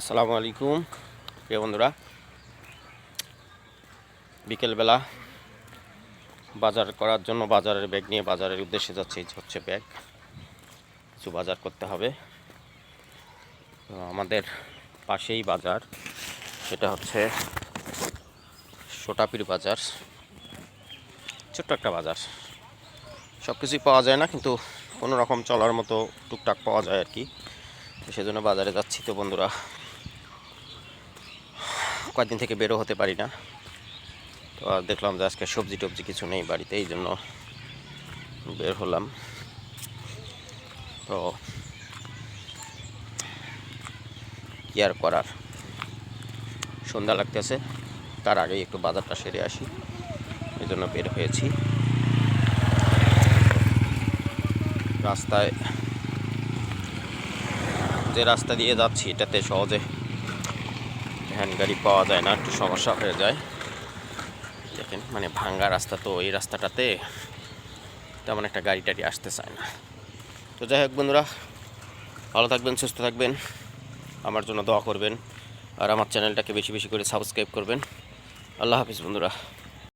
আসসালামু আলাইকুম প্রিয় বন্ধুরা, বিকেলবেলা বাজার করার জন্য বাজারের ব্যাগ নিয়ে বাজারের উদ্দেশ্যে যাচ্ছি। এই হচ্ছে ব্যাগ, কিছু বাজার করতে হবে। তো আমাদের পাশেই বাজার, সেটা হচ্ছে সোটাপির বাজার। ছোট্ট একটা বাজার, সব কিছুই পাওয়া যায় না, কিন্তু কোনো রকম চলার মতো টুকটাক পাওয়া যায় আর কি। সেজন্য বাজারে যাচ্ছি। তো বন্ধুরা, কয়েকদিন থেকে বেরো হতে পারি না, তো দেখলাম যে আজকে সবজি টবজি কিছু নেই বাড়িতে, এই জন্য বের হলাম। তো কি আর করার, সন্ধ্যা লাগতেছে, তার আগেই একটু বাজারটা সেরে আসি, এই জন্য বের হয়েছি। রাস্তায় যে রাস্তা দিয়ে যাচ্ছি এটাতে সহজে ভ্যান গাড়ি পাওয়া যায় না, একটু সমস্যা হয়ে যায়। দেখেন, মানে ভাঙ্গা রাস্তা, তো এই রাস্তাটাতে তেমন একটা গাড়ি টাড়ি আসতে চায় না। তো যাই হোক বন্ধুরা, ভালো থাকবেন, সুস্থ থাকবেন, আমার জন্য দোয়া করবেন, আর আমার চ্যানেলটাকে বেশি বেশি করে সাবস্ক্রাইব করবেন। আল্লাহ হাফিজ বন্ধুরা।